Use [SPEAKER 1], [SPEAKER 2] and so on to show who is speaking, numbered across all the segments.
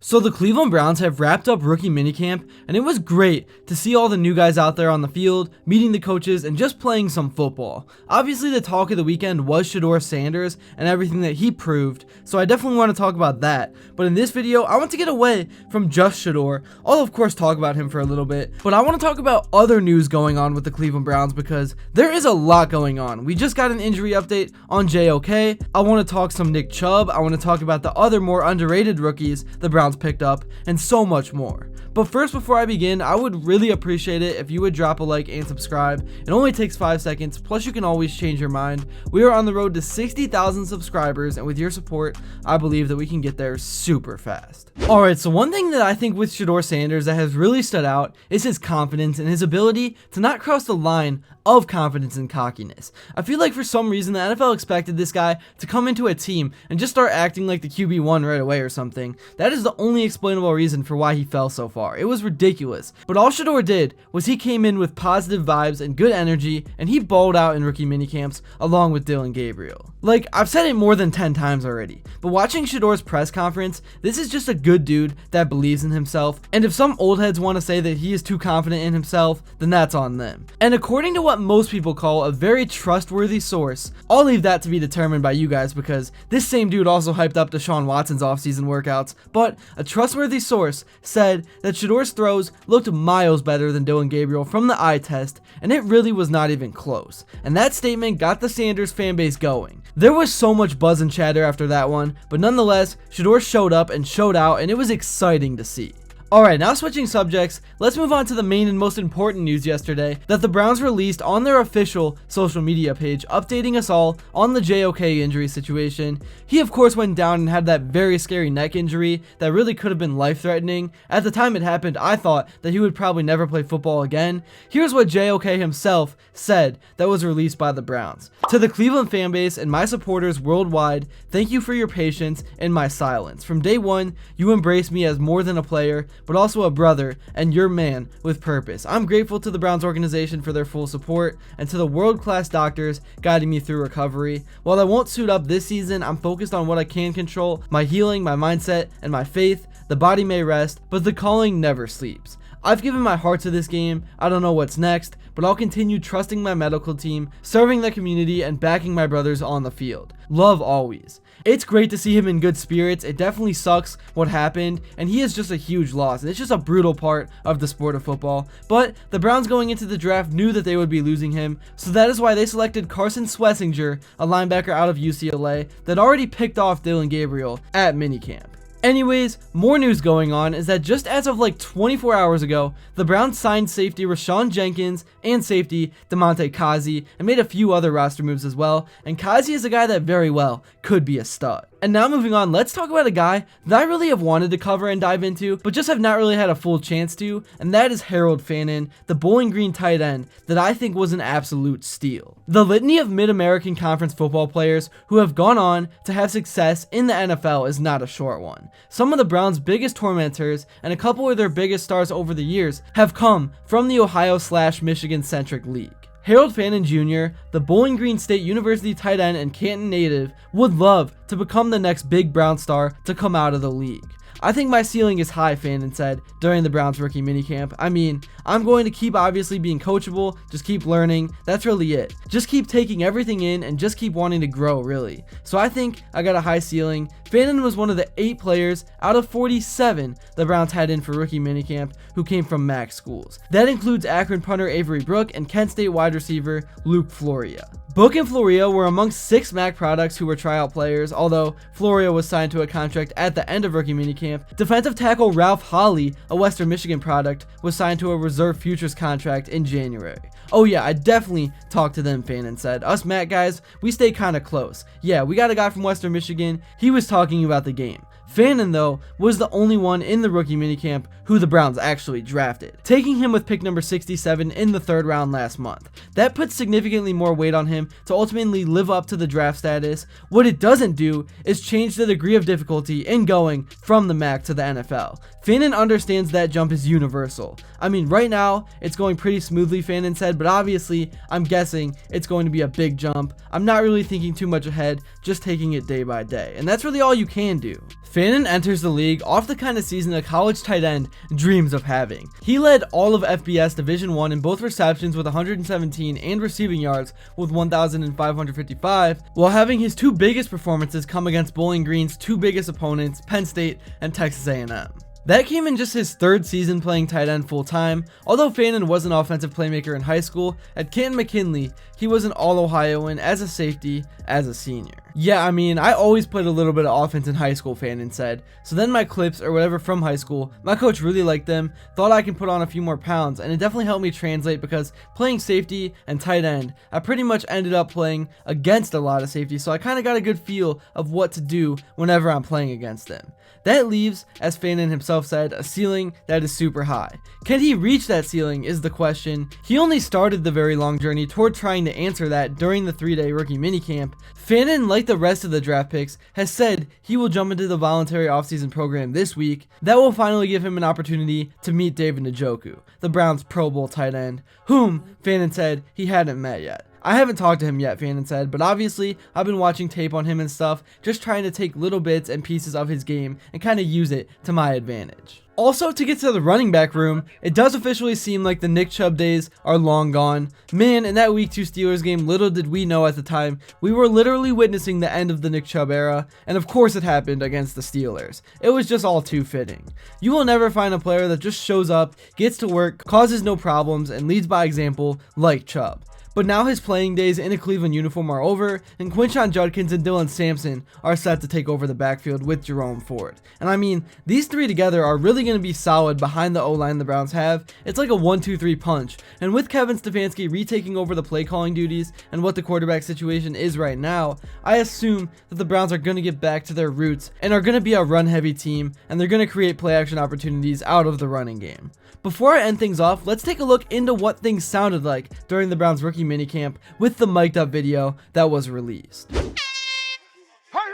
[SPEAKER 1] So the Cleveland Browns have wrapped up rookie minicamp, and it was great to see all the new guys out there on the field, meeting the coaches, and just playing some football. Obviously, the talk of the weekend was Shedeur Sanders and everything that he proved, so I definitely want to talk about that. But in this video, I want to get away from just Shedeur. I'll of course talk about him for a little bit, but I want to talk about other news going on with the Cleveland Browns because there is a lot going on. We just got an injury update on JOK. I want to talk some Nick Chubb. I want to talk about the other more underrated rookies the Browns picked up, and so much more. But first, before I begin, I would really appreciate it if you would drop a like and subscribe. It only takes 5 seconds, plus you can always change your mind. We are on the road to 60,000 subscribers, and with your support, I believe that we can get there super fast. Alright, so one thing that I think with Shedeur Sanders that has really stood out is his confidence and his ability to not cross the line of confidence and cockiness. I feel like for some reason the NFL expected this guy to come into a team and just start acting like the QB1 right away or something. That is the only explainable reason for why he fell so far. It was ridiculous. But all Shedeur did was he came in with positive vibes and good energy, and he balled out in rookie minicamps along with Dillon Gabriel. Like, I've said it more than 10 times already, but watching Shedeur's press conference, this is just a good dude that believes in himself, and if some old heads want to say that he is too confident in himself, then that's on them. And according to what most people call a very trustworthy source, I'll leave that to be determined by you guys because this same dude also hyped up Deshaun Watson's offseason workouts, but a trustworthy source said that Shedeur's throws looked miles better than Dillon Gabriel from the eye test, and it really was not even close. And that statement got the Sanders fanbase going. There was so much buzz and chatter after that one, but nonetheless, Shedeur showed up and showed out, and it was exciting to see. Alright, now switching subjects, let's move on to the main and most important news yesterday that the Browns released on their official social media page, updating us all on the JOK injury situation. He of course went down and had that very scary neck injury that really could have been life-threatening. At the time it happened, I thought that he would probably never play football again. Here's what JOK himself said that was released by the Browns. To the Cleveland fanbase and my supporters worldwide, thank you for your patience and my silence. From day one, you embraced me as more than a player, but also a brother and your man with purpose. I'm grateful to the Browns organization for their full support and to the world-class doctors guiding me through recovery. While I won't suit up this season, I'm focused on what I can control, my healing, my mindset, and my faith. The body may rest, but the calling never sleeps. I've given my heart to this game. I don't know what's next, but I'll continue trusting my medical team, serving the community, and backing my brothers on the field. Love always. It's great to see him in good spirits. It definitely sucks what happened, and he is just a huge loss, and it's just a brutal part of the sport of football. But the Browns going into the draft knew that they would be losing him, so that is why they selected Carson Schlesinger, a linebacker out of UCLA that already picked off Dillon Gabriel at minicamp. Anyways, more news going on is that just as of like 24 hours ago, the Browns signed safety Rashawn Jenkins and safety Damontae Kazee and made a few other roster moves as well, and Kazee is a guy that very well could be a stud. And now moving on, let's talk about a guy that I really have wanted to cover and dive into, but just have not really had a full chance to, and that is Fannon, the Bowling Green tight end that I think was an absolute steal. The litany of Mid-American Conference football players who have gone on to have success in the NFL is not a short one. Some of the Browns' biggest tormentors and a couple of their biggest stars over the years have come from the Ohio/Michigan-centric league. Harold Fannon Jr., the Bowling Green State University tight end and Canton native, would love to become the next big Brown star to come out of the league. I think my ceiling is high, Fannon said during the Browns rookie minicamp. I mean, I'm going to keep obviously being coachable, just keep learning, that's really it. Just keep taking everything in and just keep wanting to grow, really. So I think I got a high ceiling. Fannon was one of the 8 players out of 47 the Browns had in for rookie minicamp who came from MAC schools. That includes Akron punter Avery Brook and Kent State wide receiver Luke Floria. Book and Floria were amongst 6 MAC products who were tryout players, although Floria was signed to a contract at the end of rookie minicamp. Defensive tackle Ralph Holley, a Western Michigan product, was signed to a reserve futures contract in January. Oh yeah, I definitely talked to them, Fannon said. Us MAC guys, we stay kinda close. Yeah, we got a guy from Western Michigan. He was talking about the game. Fannon, though, was the only one in the rookie minicamp who the Browns actually drafted, taking him with pick number 67 in the 3rd round last month. That puts significantly more weight on him to ultimately live up to the draft status. What it doesn't do is change the degree of difficulty in going from the MAC to the NFL. Fannon understands that jump is universal. I mean, right now, it's going pretty smoothly, Fannon said, but obviously, I'm guessing it's going to be a big jump. I'm not really thinking too much ahead, just taking it day by day, and that's really all you can do. Fannon enters the league off the kind of season a college tight end dreams of having. He led all of FBS Division I in both receptions with 117 and receiving yards with 1,555, while having his 2 biggest performances come against Bowling Green's 2 biggest opponents, Penn State and Texas A&M. That came in just his 3rd season playing tight end full-time. Although Fannon was an offensive playmaker in high school, at Canton McKinley, he was an All-Ohioan as a safety as a senior. Yeah, I mean, I always played a little bit of offense in high school, Fannon said. So then my clips or whatever from high school, my coach really liked them, thought I can put on a few more pounds, and it definitely helped me translate because playing safety and tight end, I pretty much ended up playing against a lot of safety, so I kind of got a good feel of what to do whenever I'm playing against them. That leaves, as Fannon himself said, a ceiling that is super high. Can he reach that ceiling is the question. He only started the very long journey toward trying to answer that during the 3-day rookie minicamp. Fannon, like the rest of the draft picks, has said he will jump into the voluntary offseason program this week. That will finally give him an opportunity to meet David Njoku, the Browns' Pro Bowl tight end, whom Fannon said he hadn't met yet. I haven't talked to him yet, Fannon said, but obviously I've been watching tape on him and stuff, just trying to take little bits and pieces of his game and kind of use it to my advantage. Also, to get to the running back room, it does officially seem like the Nick Chubb days are long gone. Man, in that Week 2 Steelers game, little did we know at the time, we were literally witnessing the end of the Nick Chubb era, and of course it happened against the Steelers. It was just all too fitting. You will never find a player that just shows up, gets to work, causes no problems, and leads by example like Chubb. But now his playing days in a Cleveland uniform are over, and Quinshon, Judkins, and Dillon Sampson are set to take over the backfield with Jerome Ford. And I mean, these 3 together are really going to be solid behind the O-line the Browns have. It's like a 1-2-3 punch, and with Kebin Stefanski retaking over the play calling duties and what the quarterback situation is right now, I assume that the Browns are going to get back to their roots and are going to be a run-heavy team, and they're going to create play action opportunities out of the running game. Before I end things off, let's take a look into what things sounded like during the Browns rookie minicamp with the mic'd up video that was released.
[SPEAKER 2] Hey, here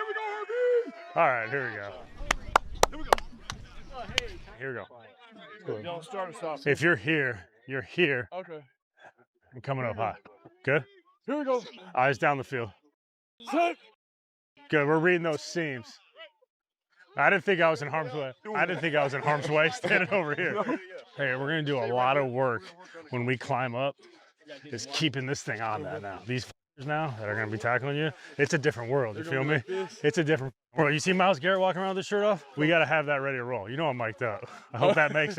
[SPEAKER 2] we go, Herbie! All right, here we go. Here we go. Here we go. Cool. Don't start us off. If you're here, you're here. Okay. And coming up high. Good? Here we go. Eyes down the field. Set. Good, we're reading those seams. I didn't think I was in harm's way. Standing over here. Hey, we're going to do a lot of work when we climb up. Is keeping this thing on that now. These now that are going to be tackling you, it's a different world. You feel me? It's a different world. You see Myles Garrett walking around with his shirt off? We got to have that ready to roll. You know I'm mic'd up. I hope that makes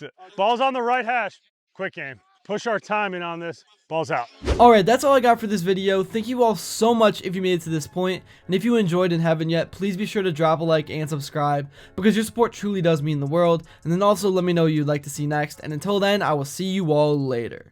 [SPEAKER 2] it. Ball's on the right hash. Quick game. Push our timing on this. Ball's out.
[SPEAKER 1] Alright, that's all I got for this video. Thank you all so much if you made it to this point. And if you enjoyed and haven't yet, please be sure to drop a like and subscribe, because your support truly does mean the world. And then also let me know what you'd like to see next. And until then, I will see you all later.